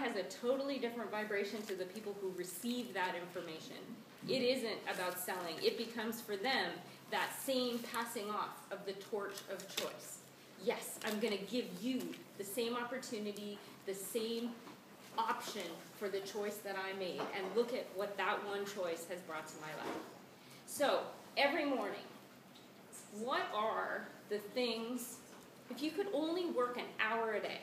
has a totally different vibration to the people who receive that information. It isn't about selling. It becomes for them that same passing off of the torch of choice. Yes, I'm going to give you the same opportunity, the same option for the choice that I made, and look at what that one choice has brought to my life. So, every morning, what are the things, if you could only work an hour a day,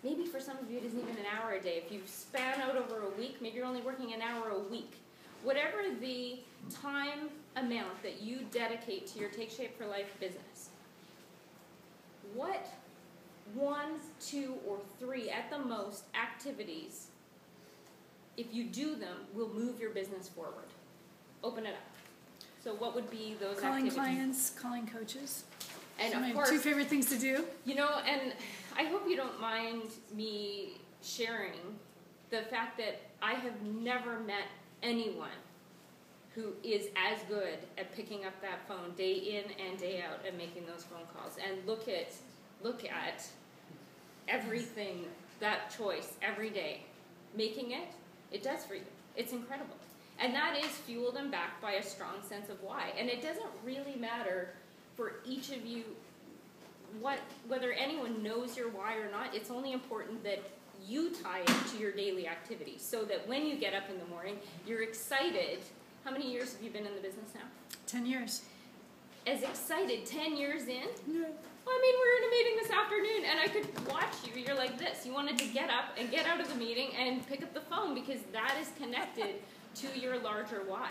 maybe for some of you it isn't even an hour a day, if you span out over a week, maybe you're only working an hour a week, whatever the time amount that you dedicate to your Take Shape for Life business, what 1, 2, or 3 at the most activities, if you do them, will move your business forward? Open it up. So what would be those calling activities? Calling clients, calling coaches. And my of course, 2 favorite things to do. You know, and I hope you don't mind me sharing the fact that I have never met anyone who is as good at picking up that phone day in and day out and making those phone calls. And look at everything, that choice every day. Making it does for you. It's incredible. And that is fueled and backed by a strong sense of why. And it doesn't really matter for each of you whether anyone knows your why or not. It's only important that you tie it to your daily activities so that when you get up in the morning, you're excited. How many years have you been in the business now? 10 years. As excited 10 years in? Yeah. Well, I mean, we're in a meeting this afternoon, and I could watch you. You're like this. You wanted to get up and get out of the meeting and pick up the phone because that is connected to your larger why.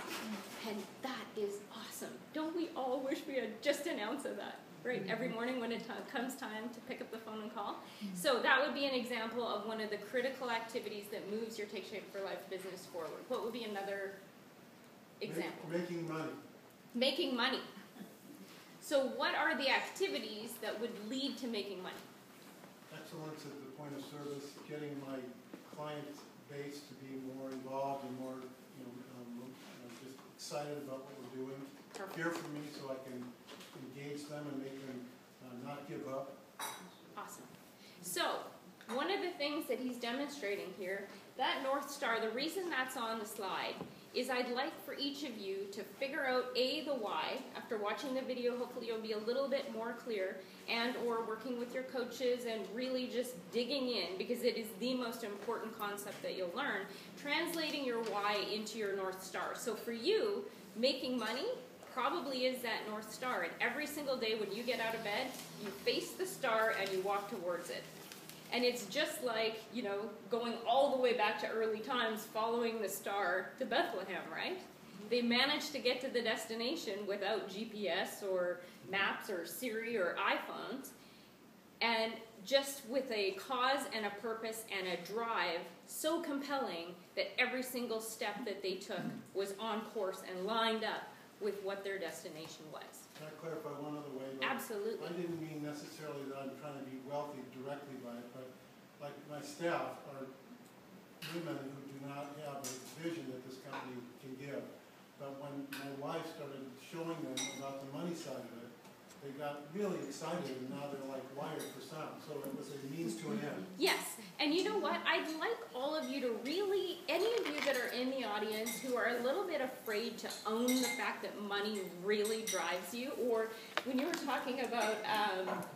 And that is awesome. Don't we all wish we had just an ounce of that, right? Every morning when it comes time to pick up the phone and call. So that would be an example of one of the critical activities that moves your Take Shape for Life business forward. What would be another example? Making money. Making money. So what are the activities that would lead to making money? Excellence at the point of service, getting my client base to be more involved and more, just excited about what we're doing. Perfect. Hear from me so I can engage them and make them not give up. Awesome. So one of the things that he's demonstrating here, that North Star, the reason that's on the slide is I'd like for each of you to figure out the why. After watching the video, hopefully you'll be a little bit more clear, and or working with your coaches and really just digging in, because it is the most important concept that you'll learn, translating your why into your North Star. So for you, making money probably is that North Star, and every single day when you get out of bed, you face the star and you walk towards it. And it's just like, going all the way back to early times, following the star to Bethlehem, right? They managed to get to the destination without GPS or maps or Siri or iPhones, and just with a cause and a purpose and a drive so compelling that every single step that they took was on course and lined up with what their destination was. Can I clarify one other way? Absolutely. I didn't mean necessarily that I'm trying to be wealthy directly by it, but like my staff are women who do not have a vision that this company can give. But when my wife started showing them about the money side of it, they got really excited, and now they're like wired for sound. So it was a means to an end. Yes, and you know what? I'd like all of you to really, any of you that are in the audience who are a little bit afraid to own the fact that money really drives you, or when you were talking about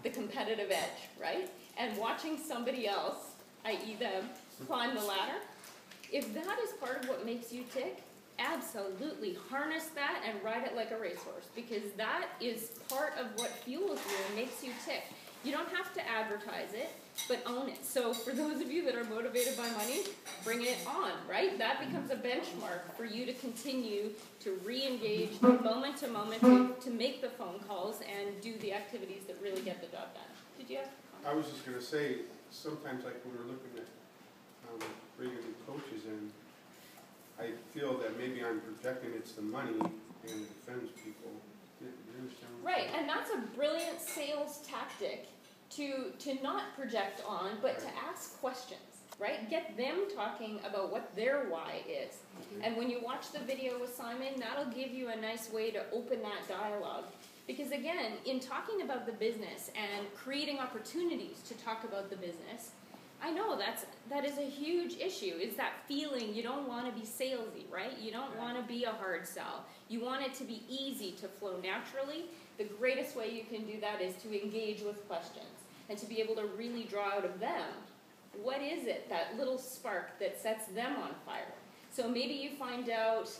the competitive edge, right? And watching somebody else, i.e. them, climb the ladder, if that is part of what makes you tick, absolutely harness that and ride it like a racehorse, because that is part of what fuels you and makes you tick. You don't have to advertise it, but own it. So for those of you that are motivated by money, bring it on, right? That becomes a benchmark for you to continue to re-engage moment to moment, to make the phone calls and do the activities that really get the job done. Did you have a comment? I was just going to say, sometimes like when we're looking at bringing new coaches in, I feel that maybe I'm projecting it's the money and it offends people. You understand what I'm Right, saying? and that's a brilliant sales tactic to not project on, but to ask questions, right? Get them talking about what their why is. And when you watch the video with Simon, that'll give you a nice way to open that dialogue. Because again, in talking about the business and creating opportunities to talk about the business, I know that is a huge issue, is that feeling you don't want to be salesy, right? You don't want to be a hard sell. You want it to be easy to flow naturally. The greatest way you can do that is to engage with questions and to be able to really draw out of them, what is it, that little spark that sets them on fire? So maybe you find out,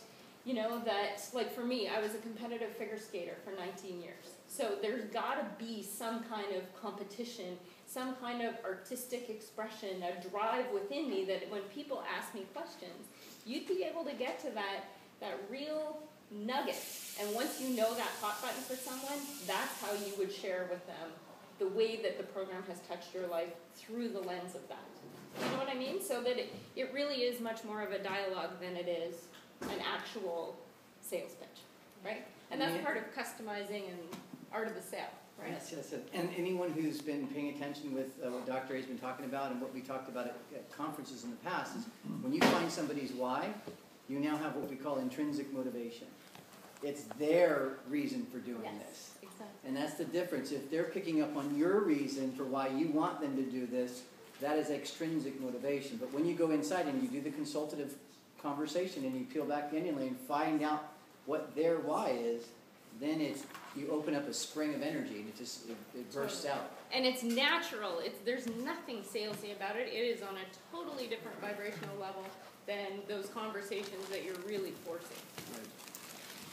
you know, that, like for me, I was a competitive figure skater for 19 years. So there's got to be some kind of competition, some kind of artistic expression, a drive within me that when people ask me questions, you'd be able to get to that real nugget. And once you know that hot button for someone, that's how you would share with them the way that the program has touched your life through the lens of that. You know what I mean? So that it really is much more of a dialogue than it is an actual sales pitch, right? And that's part of customizing and art of the sale, right? Yes. And anyone who's been paying attention with what Dr. A's been talking about and what we talked about at conferences in the past is when you find somebody's why, you now have what we call intrinsic motivation. It's their reason for doing this. Exactly. And that's the difference. If they're picking up on your reason for why you want them to do this, that is extrinsic motivation. But when you go inside and you do the consultative conversation and you peel back the onion layer and find out what their why is, then you open up a spring of energy and it bursts out. And it's natural. There's nothing salesy about it. It is on a totally different vibrational level than those conversations that you're really forcing. Right.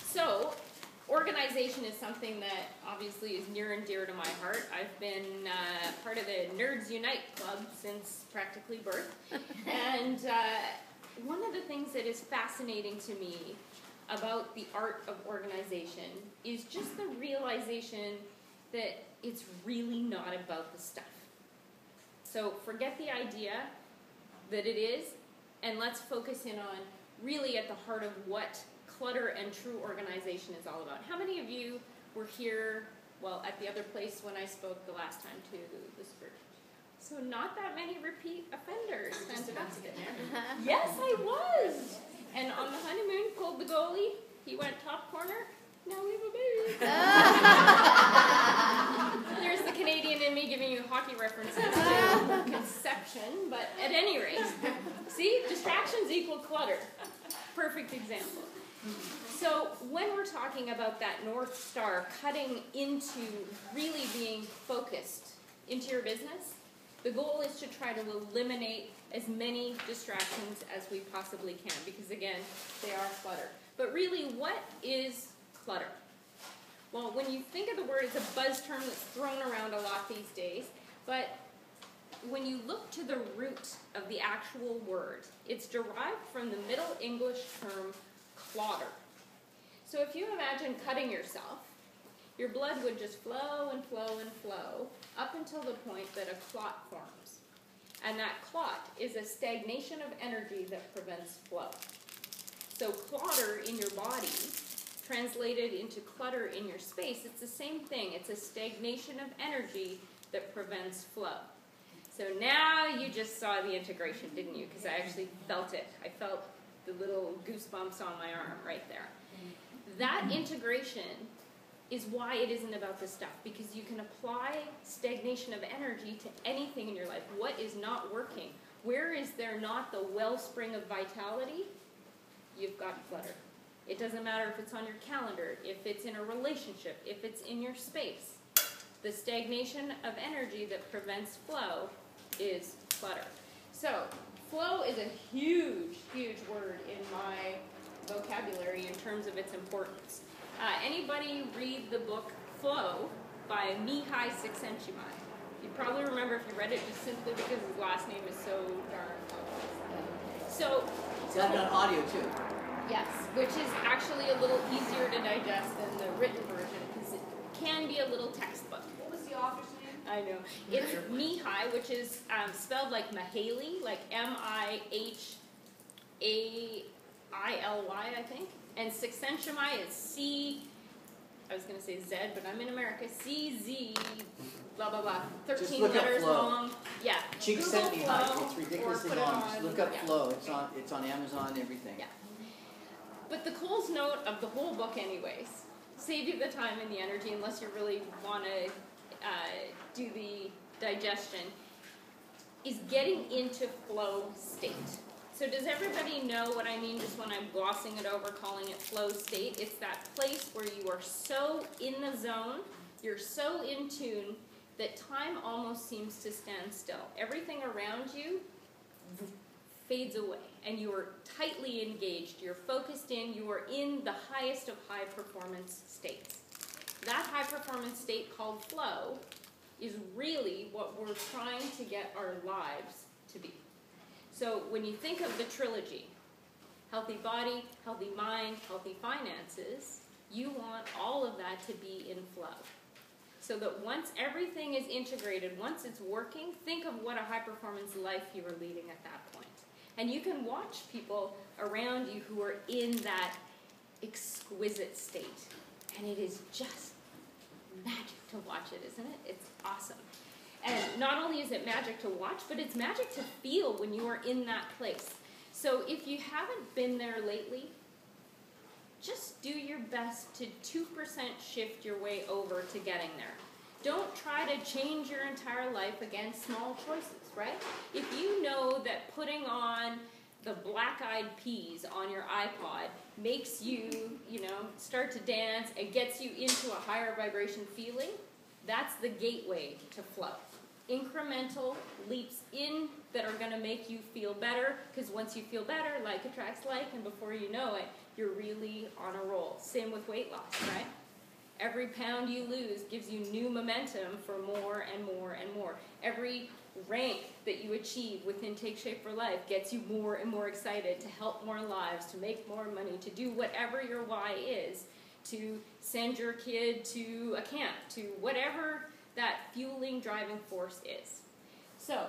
So, organization is something that obviously is near and dear to my heart. I've been part of the Nerds Unite Club since practically birth. And one of the things that is fascinating to me about the art of organization is just the realization that it's really not about the stuff. So forget the idea that it is, and let's focus in on really at the heart of what clutter and true organization is all about. How many of you were here, well, at the other place when I spoke the last time to this group? So not that many repeat offenders. Fantastic. Yes, I was. And on the honeymoon, pulled the goalie. He went top corner. Now we have a baby. There's the Canadian in me giving you hockey references to conception. But at any rate, see, distractions equal clutter. Perfect example. So when we're talking about that North Star cutting into really being focused into your business, the goal is to try to eliminate as many distractions as we possibly can, because again, they are clutter. But really, what is clutter? Well, when you think of the word, it's a buzz term that's thrown around a lot these days, but when you look to the root of the actual word, it's derived from the Middle English term clotter. So if you imagine cutting yourself, your blood would just flow and flow and flow up until the point that a clot forms. And that clot is a stagnation of energy that prevents flow. So clutter in your body, translated into clutter in your space, it's the same thing. It's a stagnation of energy that prevents flow. So now you just saw the integration, didn't you? Because I actually felt it. I felt the little goosebumps on my arm right there. That integration is why it isn't about the stuff, because you can apply stagnation of energy to anything in your life. What is not working? Where is there not the wellspring of vitality? You've got clutter. It doesn't matter if it's on your calendar, if it's in a relationship, if it's in your space. The stagnation of energy that prevents flow is clutter. So, flow is a huge, huge word in my vocabulary in terms of its importance. Anybody read the book Flow by Mihai Csikszentmihalyi? You probably remember if you read it just simply because his last name is so darn complex. So, It's got it on audio too. yes, which is actually a little easier to digest than the written version because it can be a little textbook. What was the author's name? I know. It's Mihai, which is spelled like Mihaly, like Mihaily, I think. And Csikszentmihalyi is I was going to say Z, but I'm in America, CZ, blah, blah, blah. 13 letters long. Yeah. Csikszentmihalyi. It's ridiculously long. Just look up yeah. Flow. It's on Amazon, everything. Yeah. But the Cole's note of the whole book anyways, save you the time and the energy unless you really want to do the digestion. is getting into flow state. So does everybody know what I mean just when I'm glossing it over, calling it flow state? It's that place where you are so in the zone, you're so in tune, that time almost seems to stand still. Everything around you fades away, and you are tightly engaged, you're focused in, you are in the highest of high performance states. That high performance state called flow is really what we're trying to get our lives to be. So when you think of the trilogy, healthy body, healthy mind, healthy finances, you want all of that to be in flow. So that once everything is integrated, once it's working, think of what a high-performance life you are leading at that point. And you can watch people around you who are in that exquisite state. And it is just magic to watch it, isn't it? It's awesome. And not only is it magic to watch, but it's magic to feel when you are in that place. So if you haven't been there lately, just do your best to 2% shift your way over to getting there. Don't try to change your entire life against small choices, right? If you know that putting on the Black Eyed Peas on your iPod makes you, start to dance and gets you into a higher vibration feeling, that's the gateway to flow. Incremental leaps in that are going to make you feel better, because once you feel better, like attracts like, and before you know it, you're really on a roll. Same with weight loss, right? Every pound you lose gives you new momentum for more and more and more. Every rank that you achieve within Take Shape for Life gets you more and more excited to help more lives, to make more money, to do whatever your why is, to send your kid to a camp, to whatever that fueling driving force is. So,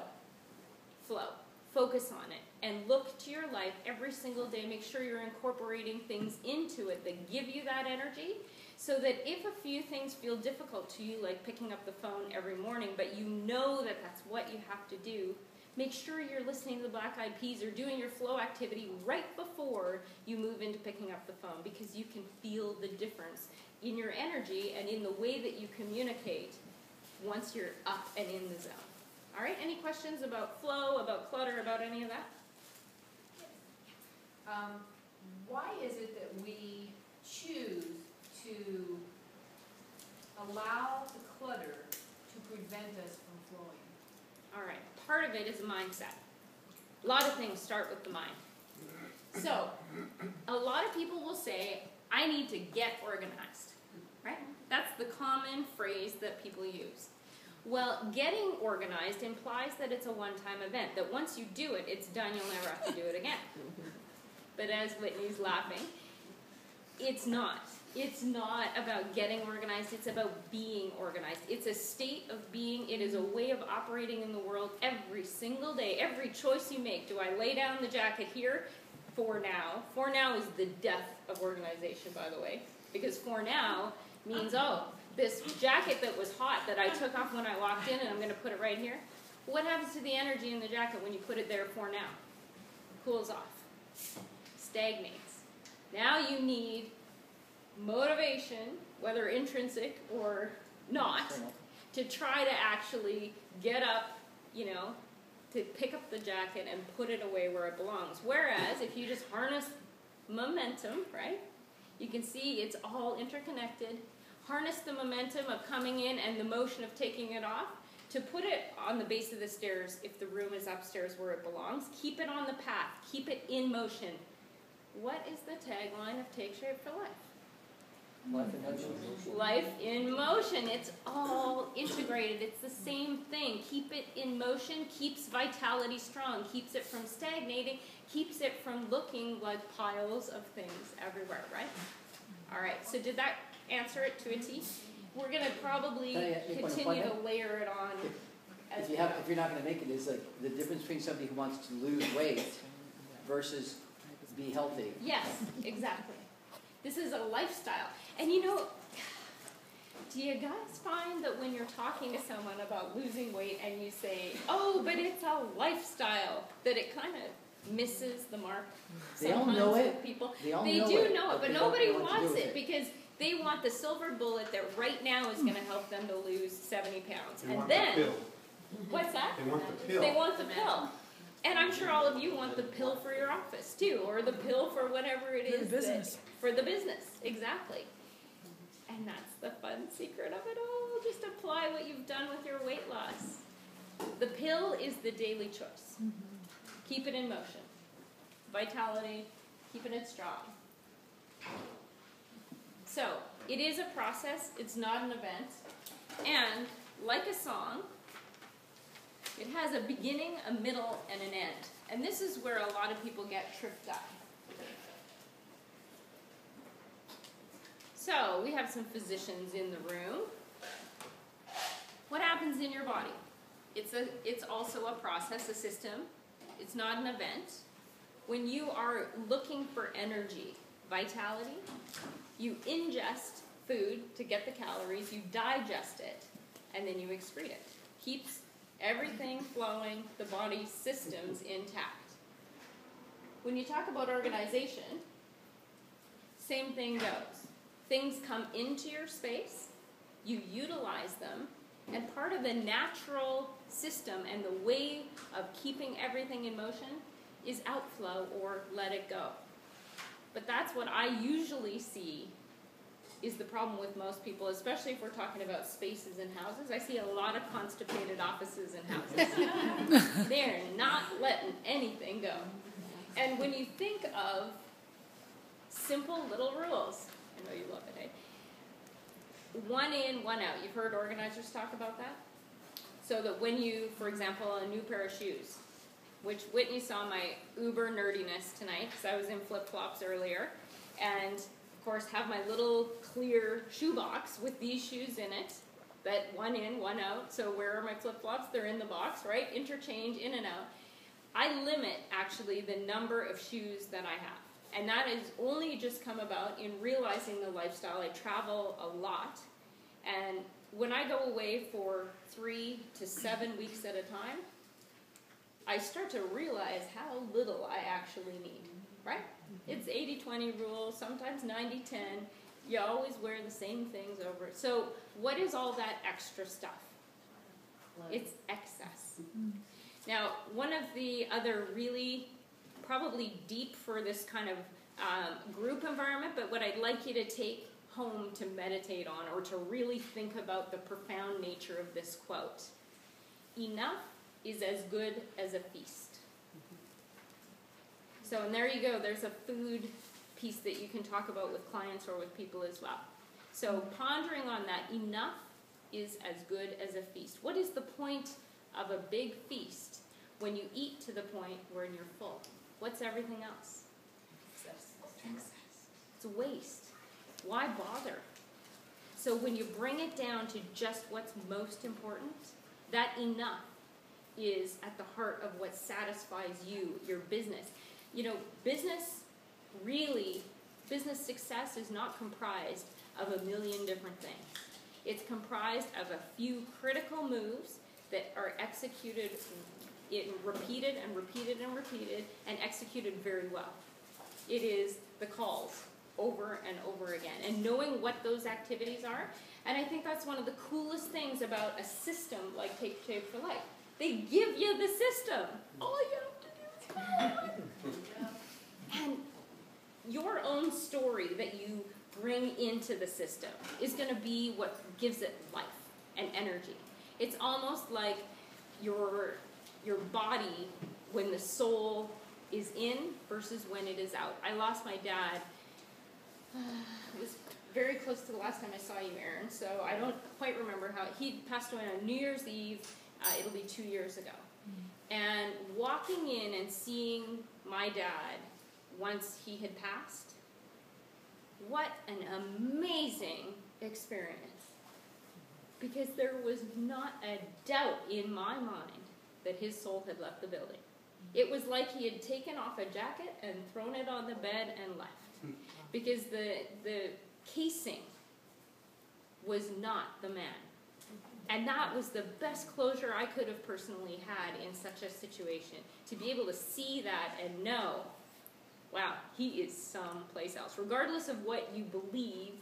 flow. Focus on it and look to your life every single day. Make sure you're incorporating things into it that give you that energy, so that if a few things feel difficult to you, like picking up the phone every morning, but you know that that's what you have to do, make sure you're listening to the Black Eyed Peas or doing your flow activity right before you move into picking up the phone, because you can feel the difference in your energy and in the way that you communicate once you're up and in the zone. All right, any questions about flow, about clutter, about any of that? Why is it that we choose to allow the clutter to prevent us from flowing? All right, part of it is mindset. A lot of things start with the mind. So, a lot of people will say, I need to get organized, right? That's the common phrase that people use. Well, getting organized implies that it's a one-time event, that once you do it, it's done, you'll never have to do it again. But as Whitney's laughing, it's not. It's not about getting organized, it's about being organized. It's a state of being, it is a way of operating in the world every single day. Every choice you make, do I lay down the jacket here? For now. For now is the death of organization, by the way, because for now means, this jacket that was hot that I took off when I walked in and I'm going to put it right here. What happens to the energy in the jacket when you put it there for now? Cools off. Stagnates. Now you need motivation, whether intrinsic or not, to try to actually get up, to pick up the jacket and put it away where it belongs. Whereas if you just harness momentum, right, you can see it's all interconnected. Harness the momentum of coming in and the motion of taking it off to put it on the base of the stairs if the room is upstairs where it belongs. Keep it on the path. Keep it in motion. What is the tagline of Take Shape for Life? Life in motion. Life in motion. It's all integrated. It's the same thing. Keep it in motion, keeps vitality strong, keeps it from stagnating, keeps it from looking like piles of things everywhere, right? All right, so did that answer it to a T? We're going to probably continue to layer it on. If you're not going to make it, is like the difference between somebody who wants to lose weight versus be healthy. Yes, exactly. This is a lifestyle. And do you guys find that when you're talking to someone about losing weight and you say, oh, but it's a lifestyle, that it kind of misses the mark? They all know it. People. They do know it, but nobody wants it because they want the silver bullet that right now is going to help them to lose 70 pounds. They want the pill. What's that? They want the pill. They want the pill. And I'm sure all of you want the pill for your office too, or the pill for whatever it is. For the business. For the business, exactly. And that's the fun secret of it all. Just apply what you've done with your weight loss. The pill is the daily choice. Keep it in motion. Vitality, keeping it strong. So, it is a process, it's not an event. And, like a song, it has a beginning, a middle, and an end. And this is where a lot of people get tripped up. So, we have some physicians in the room. What happens in your body? It's also a process, a system. It's not an event. When you are looking for energy, vitality, you ingest food to get the calories, you digest it, and then you excrete it. Keeps everything flowing, the body's systems intact. When you talk about organization, same thing goes. Things come into your space, you utilize them, and part of the natural system and the way of keeping everything in motion is outflow or let it go. But that's what I usually see is the problem with most people, especially if we're talking about spaces and houses. I see a lot of constipated offices and houses. They're not letting anything go. And when you think of simple little rules, I know you love it, eh? 1 in, 1 out. You've heard organizers talk about that? So that when you, for example, a new pair of shoes, which Whitney saw my uber nerdiness tonight, because I was in flip-flops earlier, and of course have my little clear shoebox with these shoes in it, that 1 in, 1 out. So where are my flip-flops? They're in the box, right? Interchange, in and out. I limit, actually, the number of shoes that I have. And that has only just come about in realizing the lifestyle. I travel a lot. And when I go away for 3 to 7 weeks at a time, I start to realize how little I actually need, right? It's 80-20 rule, sometimes 90-10. You always wear the same things over. So what is all that extra stuff? It's excess. Now, one of the other really probably deep for this kind of group environment, but what I'd like you to take home to meditate on or to really think about the profound nature of this quote. Enough is as good as a feast. So, and there you go, there's a food piece that you can talk about with clients or with people as well. So pondering on that, enough is as good as a feast. What is the point of a big feast when you eat to the point where you're full? What's everything else? Excess. It's a waste. Why bother? So when you bring it down to just what's most important, that enough is at the heart of what satisfies you, your business. You know, business success is not comprised of a million different things. It's comprised of a few critical moves that are executed, repeated and repeated and repeated, and executed very well. It is the calls over and over again, and knowing what those activities are. And I think that's one of the coolest things about a system like Take Shape for Life. They give you the system. All you have to do is follow it. And your own story that you bring into the system is going to be what gives it life and energy. It's almost like your body when the soul is in versus when it is out. I lost my dad. It was very close to the last time I saw you, Aaron, so I don't quite remember how. He passed away on New Year's Eve. It'll be 2 years ago. And walking in and seeing my dad once he had passed, what an amazing experience. Because there was not a doubt in my mind that his soul had left the building. It was like he had taken off a jacket and thrown it on the bed and left. Because the casing was not the man. And that was the best closure I could have personally had in such a situation. To be able to see that and know, wow, he is someplace else. Regardless of what you believe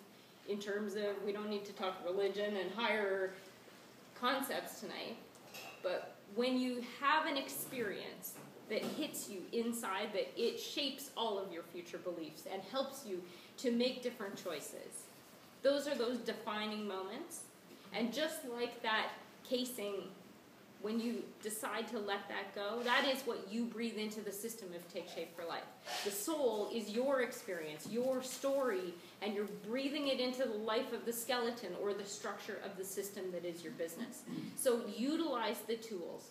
in terms of, we don't need to talk religion and higher concepts tonight, but when you have an experience that hits you inside, that it shapes all of your future beliefs and helps you to make different choices. Those are those defining moments. And just like that casing, when you decide to let that go, that is what you breathe into the system of Take Shape for Life. The soul is your experience, your story, and you're breathing it into the life of the skeleton or the structure of the system that is your business. So utilize the tools.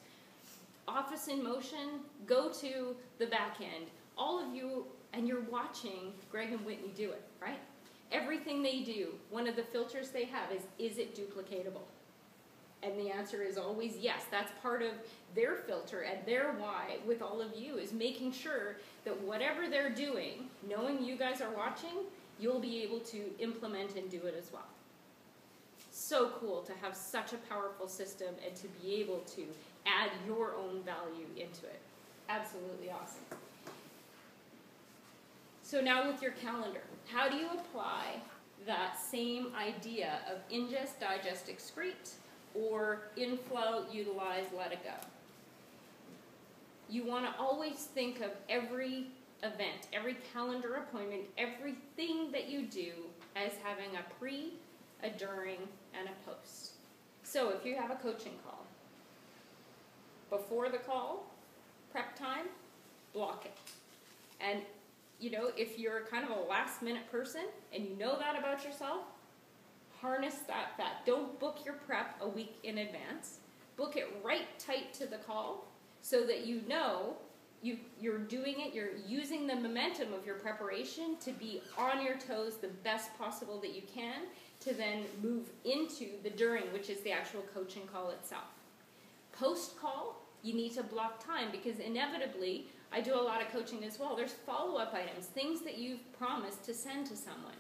Office in Motion, go to the back end. All of you, and you're watching Greg and Whitney do it, right? Everything they do, one of the filters they have is it duplicatable? And the answer is always yes. That's part of their filter and their why with all of you, is making sure that whatever they're doing, knowing you guys are watching, you'll be able to implement and do it as well. So cool to have such a powerful system and to be able to add your own value into it. Absolutely awesome. So now with your calendar, how do you apply that same idea of ingest, digest, excrete, or inflow, utilize, let it go? You want to always think of every event, every calendar appointment, everything that you do as having a pre, a during, and a post. So if you have a coaching call, before the call, prep time, block it. And if you're kind of a last minute person and you know that about yourself, harness that fact. Don't book your prep a week in advance. Book it right tight to the call so that you know you're doing it, you're using the momentum of your preparation to be on your toes the best possible that you can, to then move into the during, which is the actual coaching call itself. Post-call, you need to block time, because inevitably, I do a lot of coaching as well, there's follow-up items, things that you've promised to send to someone.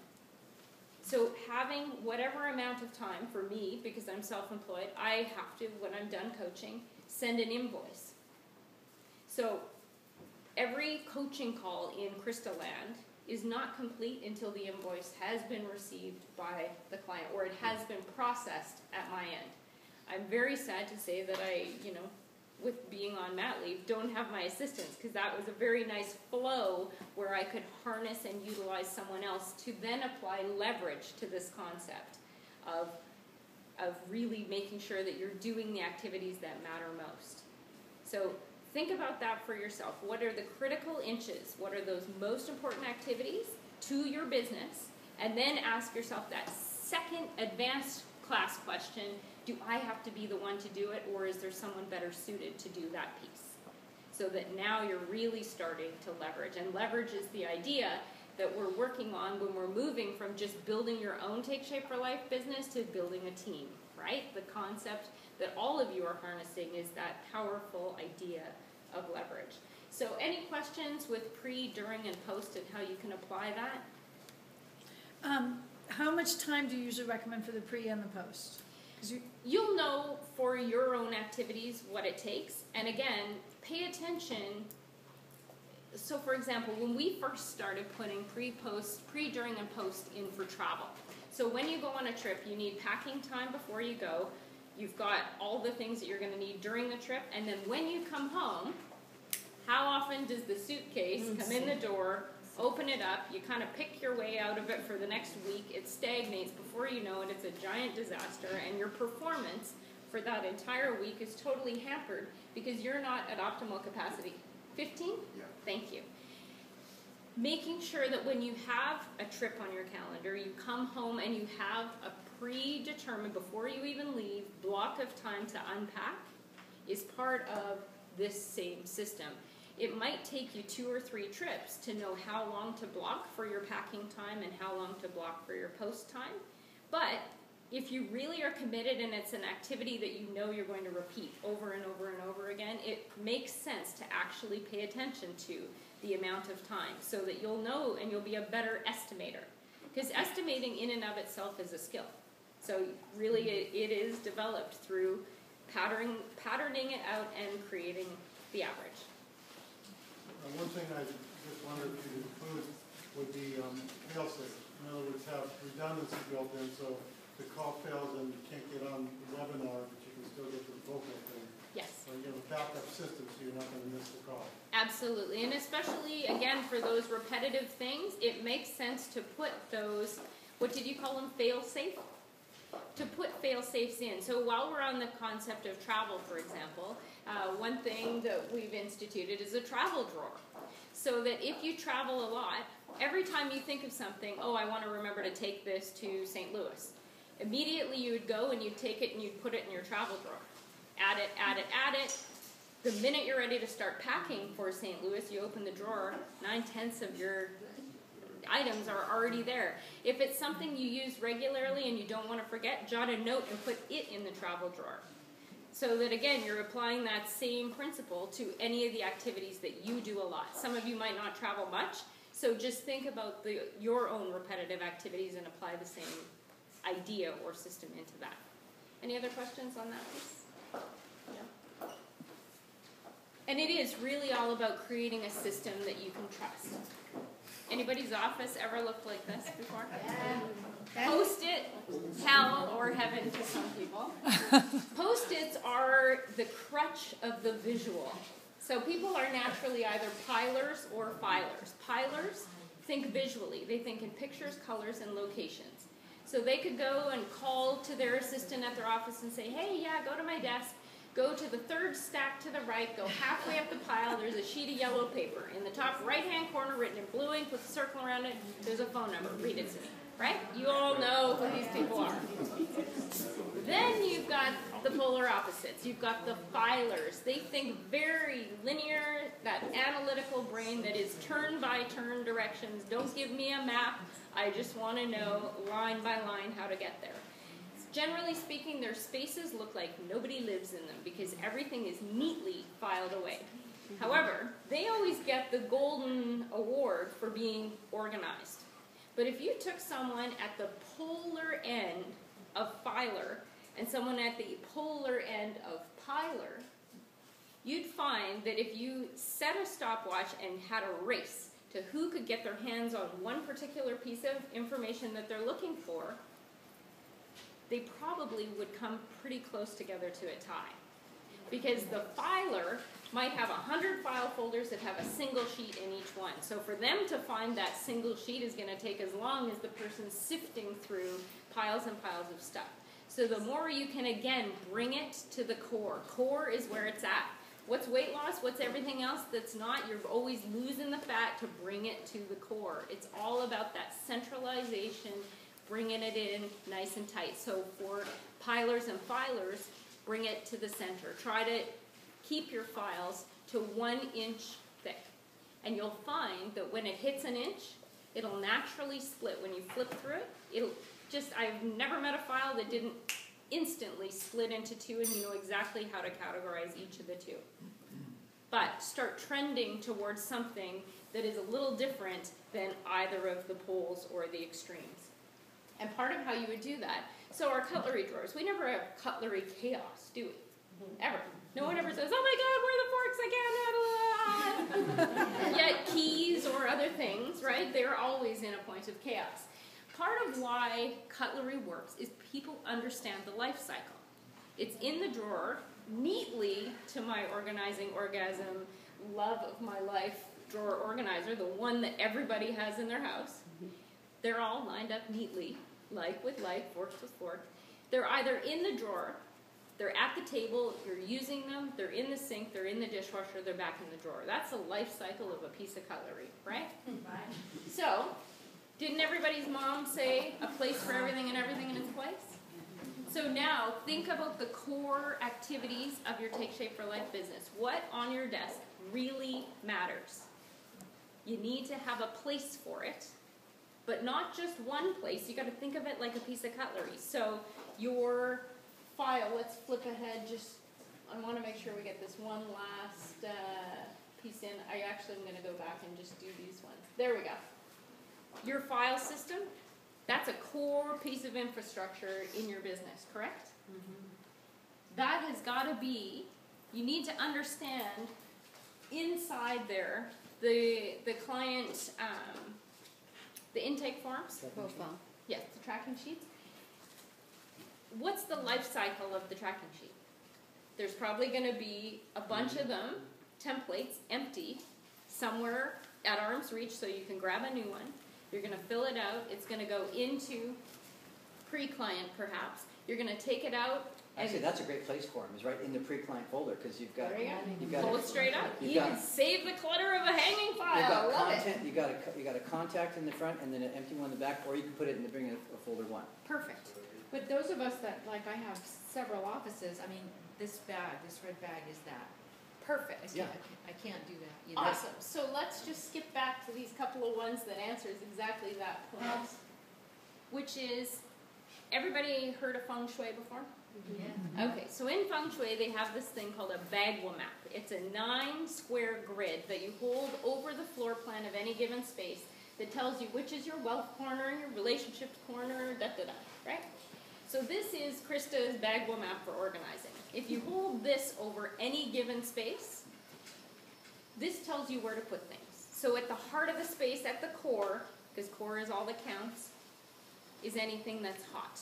So having whatever amount of time, for me, because I'm self-employed, I have to, when I'm done coaching, send an invoice. So every coaching call in Crystal Land is not complete until the invoice has been received by the client, or it has been processed at my end. I'm very sad to say that I, with being on mat leave, don't have my assistants, because that was a very nice flow where I could harness and utilize someone else to then apply leverage to this concept of really making sure that you're doing the activities that matter most. So think about that for yourself. What are the critical inches? What are those most important activities to your business? And then ask yourself that second advanced class question: do I have to be the one to do it, or is there someone better suited to do that piece? So that now you're really starting to leverage. And leverage is the idea that we're working on when we're moving from just building your own Take Shape for Life business to building a team, right? The concept that all of you are harnessing is that powerful idea of leverage. So any questions with pre, during, and post, and how you can apply that? How much time do you usually recommend for the pre and the post? You'll know for your own activities what it takes. And again, pay attention. So for example, when we first started putting pre, during, and post in for travel. So when you go on a trip, you need packing time before you go. You've got all the things that you're going to need during the trip. And then when you come home, how often does the suitcase come in the door, open it up, you kind of pick your way out of it for the next week, it stagnates, before you know it, it's a giant disaster, and your performance for that entire week is totally hampered because you're not at optimal capacity. 15? Yeah. Thank you. Making sure that when you have a trip on your calendar, you come home and you have a predetermined, before you even leave, block of time to unpack is part of this same system. It might take you 2 or 3 trips to know how long to block for your packing time and how long to block for your post time. But if you really are committed and it's an activity that you know you're going to repeat over and over and over again, it makes sense to actually pay attention to the amount of time so that you'll know and you'll be a better estimator. Because estimating in and of itself is a skill. So really it is developed through patterning it out and creating the average. One thing I just wondered if you'd include would be fail-safe. In other words, have redundancy built in, so the call fails and you can't get on the webinar, but you can still get to the vocal thing. Yes. Or you have a backup system so you're not going to miss the call. Absolutely, and especially, again, for those repetitive things, it makes sense to put those, what did you call them, fail-safe? To put fail-safes in. So while we're on the concept of travel, for example, one thing that we've instituted is a travel drawer. So that if you travel a lot, every time you think of something, oh, I want to remember to take this to St. Louis, immediately you would go and you'd take it and you'd put it in your travel drawer. Add it, add it, add it. The minute you're ready to start packing for St. Louis, you open the drawer, 9/10 of your items are already there. If it's something you use regularly and you don't want to forget, jot a note and put it in the travel drawer. So that, again, you're applying that same principle to any of the activities that you do a lot. Some of you might not travel much, so just think about your own repetitive activities and apply the same idea or system into that. Any other questions on that piece? Yeah. And it is really all about creating a system that you can trust. Anybody's office ever looked like this before? Post-it, hell or heaven to some people. Post-its are the crutch of the visual. So people are naturally either pilers or filers. Pilers think visually. They think in pictures, colors, and locations. So they could go and call to their assistant at their office and say, hey, yeah, go to my desk. Go to the third stack to the right, go halfway up the pile, there's a sheet of yellow paper. In the top right-hand corner, written in blue ink with a circle around it, there's a phone number. Read it to me, right? You all know who these people are. Then you've got the polar opposites. You've got the filers. They think very linear, that analytical brain that is turn-by-turn directions. Don't give me a map. I just want to know line by line how to get there. Generally speaking, their spaces look like nobody lives in them because everything is neatly filed away. However, they always get the golden award for being organized. But if you took someone at the polar end of filer and someone at the polar end of piler, you'd find that if you set a stopwatch and had a race to who could get their hands on one particular piece of information that they're looking for, they probably would come pretty close together to a tie. Because the filer might have 100 file folders that have a single sheet in each one. So for them to find that single sheet is going to take as long as the person sifting through piles and piles of stuff. So the more you can, again, bring it to the core. Core is where it's at. What's weight loss? What's everything else that's not? You're always losing the fat to bring it to the core. It's all about that centralization, bringing it in nice and tight. So for pilers and filers, bring it to the center. Try to keep your files to 1 inch thick. And you'll find that when it hits an inch, it'll naturally split. When you flip through it, I've never met a file that didn't instantly split into two and you know exactly how to categorize each of the two. But start trending towards something that is a little different than either of the poles or the extremes. And part of how you would do that, so our cutlery drawers, we never have cutlery chaos, do we? Ever. No one ever says, oh my God, where are the forks again? Yet keys or other things, right? They're always in a point of chaos. Part of why cutlery works is people understand the life cycle. It's in the drawer, neatly to my organizing orgasm, love of my life drawer organizer, the one that everybody has in their house. They're all lined up neatly, like with like, forks with fork. They're either in the drawer, they're at the table, you're using them, they're in the sink, they're in the dishwasher, they're back in the drawer. That's the life cycle of a piece of cutlery, right? Right. So, didn't everybody's mom say a place for everything and everything in its place? So now, think about the core activities of your Take Shape for Life business. What on your desk really matters? You need to have a place for it, but not just one place. You got to think of it like a piece of cutlery. So your file, let's flip ahead. I want to make sure we get this one last piece in. I actually am going to go back and just do these ones. There we go. Your file system, that's a core piece of infrastructure in your business, correct? Mm-hmm. That has got to be, you need to understand inside there the client, the intake forms. Profile. Yes, the tracking sheets. What's the life cycle of the tracking sheet? There's probably going to be a bunch of them, templates, empty, somewhere at arm's reach so you can grab a new one. You're going to fill it out. It's going to go into pre-client perhaps. You're going to take it out. Actually, that's a great place for them, is right in the pre-client folder, because you've got, There you you've go. got, Pull it straight up. you've You got- can save the clutter of a hanging you've file. got Love content, it. you got a contact in the front and then an empty one in the back, or you can put it in the bring a folder one. Perfect. But those of us that, like, I have several offices, I mean, this red bag is that. Perfect. I can't do that, you know? Awesome. So let's just skip back to these couple of ones that answers exactly that point, which is, everybody heard of feng shui before? Yeah. Okay, so in feng shui they have this thing called a bagua map. It's a 9-square grid that you hold over the floor plan of any given space that tells you which is your wealth corner, your relationships corner, da-da-da, right? So this is Krista's bagua map for organizing. If you hold this over any given space, this tells you where to put things. So at the heart of the space, at the core, because core is all that counts, is anything that's hot.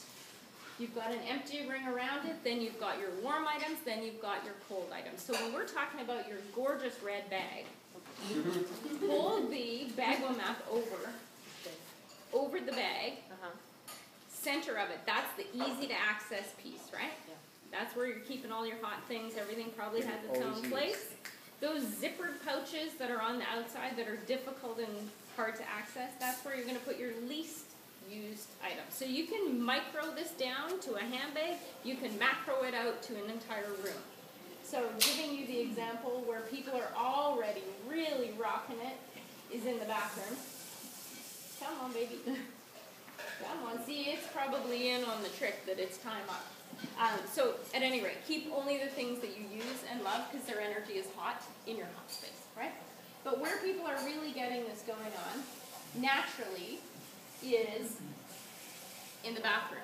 You've got an empty ring around it, then you've got your warm items, then you've got your cold items. So when we're talking about your gorgeous red bag, hold the bagua map over the bag, center of it. That's the easy to access piece, right? Yeah. That's where you're keeping all your hot things. Everything probably has its Always own easy. place. Those zippered pouches that are on the outside that are difficult and hard to access, that's where you're going to put your least used items. So you can micro this down to a handbag. You can macro it out to an entire room. So giving you the example where people are already really rocking it is in the bathroom. Come on, baby. Come on. See, it's probably in on the trick that it's time up. So at any rate, keep only the things that you use and love because their energy is hot in your hot space, right? But where people are really getting this going on naturally is in the bathroom.